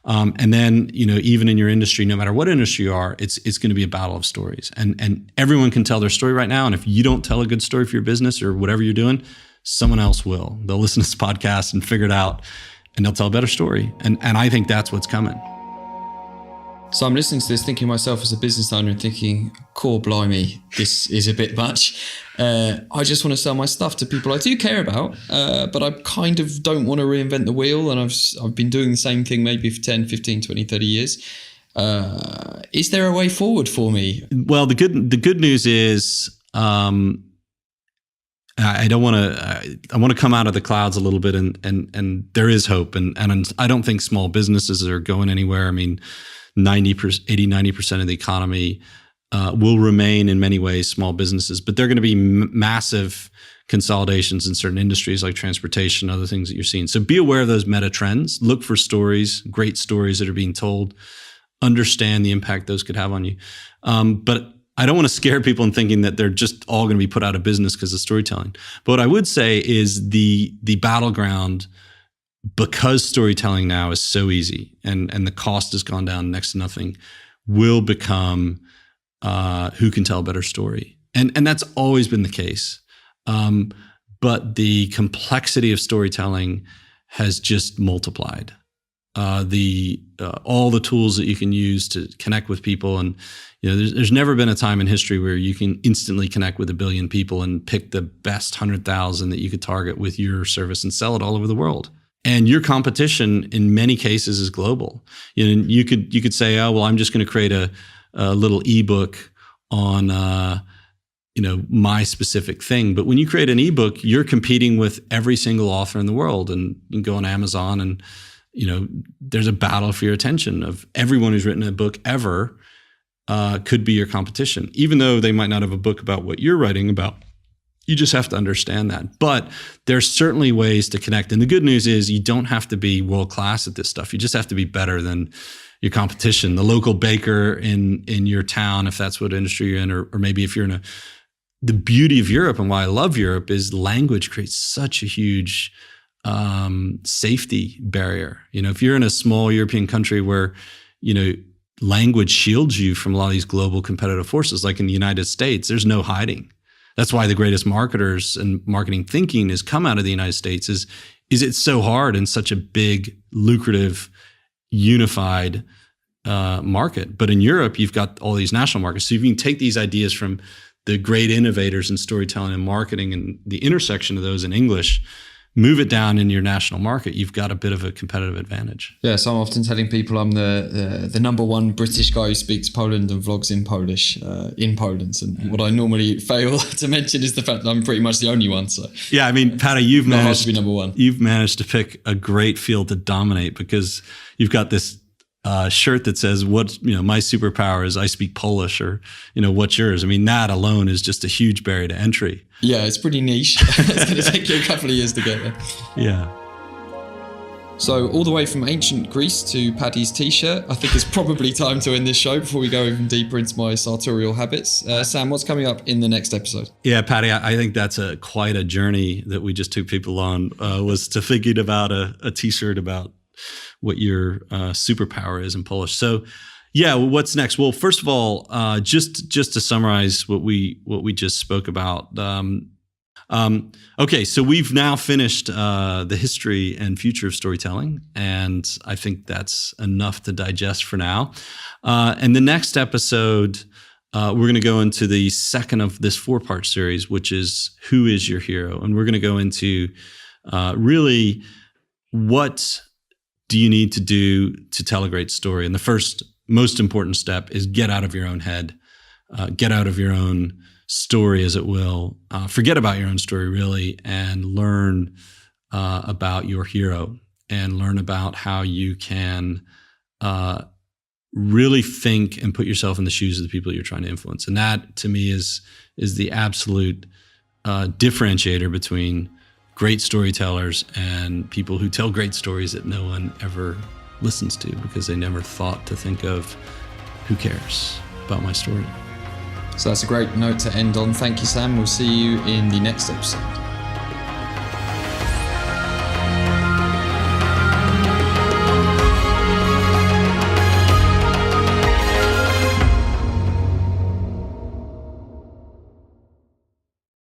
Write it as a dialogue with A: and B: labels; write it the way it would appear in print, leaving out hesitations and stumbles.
A: And then, even in your industry, no matter what industry you are, it's going to be a battle of stories. And everyone can tell their story right now. And if you don't tell a good story for your business or whatever you're doing, someone else will. They'll listen to this podcast and figure it out, and they'll tell a better story. And I think that's what's coming.
B: So I'm listening to this, thinking myself as a business owner and thinking, core blimey, this is a bit much. I just want to sell my stuff to people I do care about, but I kind of don't want to reinvent the wheel. And I've been doing the same thing maybe for 10, 15, 20, 30 years. Is there a way forward for me?
A: Well, the good news is, I want to come out of the clouds a little bit, and there is hope. And I don't think small businesses are going anywhere. I mean, 90% of the economy will remain in many ways small businesses, but there are going to be massive consolidations in certain industries like transportation, other things that you're seeing. So be aware of those meta trends. Look for stories, great stories that are being told. Understand the impact those could have on you. But I don't want to scare people in thinking that they're just all going to be put out of business because of storytelling. But what I would say is the battleground, because storytelling now is so easy and the cost has gone down next to nothing, will become who can tell a better story. And that's always been the case. But the complexity of storytelling has just multiplied. All the tools that you can use to connect with people, and there's never been a time in history where you can instantly connect with 1 billion people and pick the best 100,000 that you could target with your service and sell it all over the world. And your competition in many cases is global. You could say, oh, well, I'm just going to create a little ebook on my specific thing. But when you create an ebook, you're competing with every single author in the world, and you can go on Amazon and there's a battle for your attention of everyone who's written a book ever could be your competition, even though they might not have a book about what you're writing about. You just have to understand that. But there's certainly ways to connect. And the good news is you don't have to be world-class at this stuff. You just have to be better than your competition, the local baker in your town, if that's what industry you're in, or maybe if you're the beauty of Europe and why I love Europe is language creates such a huge safety barrier. If you're in a small European country where, language shields you from a lot of these global competitive forces, like in the United States, there's no hiding. That's why the greatest marketers and marketing thinking has come out of the United States is it's so hard in such a big, lucrative, unified market. But in Europe, you've got all these national markets. So you can take these ideas from the great innovators in storytelling and marketing and the intersection of those in English, move it down in your national market, you've got a bit of a competitive advantage.
B: Yeah, so I'm often telling people I'm the number one British guy who speaks Poland and vlogs in Polish in Poland. And what I normally fail to mention is the fact that I'm pretty much the only one. So
A: yeah, I mean, Paddy, you've managed
B: to be number one.
A: You've managed to pick a great field to dominate because you've got this shirt that says my superpower is I speak Polish, or what's yours. I mean, that alone is just a huge barrier to entry.
B: Yeah, it's pretty niche. It's going to take you a couple of years to get there.
A: Yeah.
B: So all the way from ancient Greece to Paddy's t-shirt, I think it's probably time to end this show before we go even deeper into my sartorial habits. Sam, what's coming up in the next episode?
A: Yeah, Paddy, I think that's quite a journey that we just took people on, was to figure out a t-shirt about what your superpower is in Polish. So yeah, well, what's next? Well, first of all, just to summarize what we just spoke about. Okay, so we've now finished the history and future of storytelling, and I think that's enough to digest for now. And the next episode, we're going to go into the second of this 4-part series, which is Who is Your Hero? And we're going to go into really what do you need to do to tell a great story. And the first most important step is get out of your own head, get out of your own story, as it will. Forget about your own story, really, and learn about your hero and learn about how you can really think and put yourself in the shoes of the people you're trying to influence. And that, to me, is the absolute differentiator between great storytellers and people who tell great stories that no one ever listens to because they never thought to think of who cares about my story.
B: So that's a great note to end on. Thank you, Sam. We'll see you in the next episode.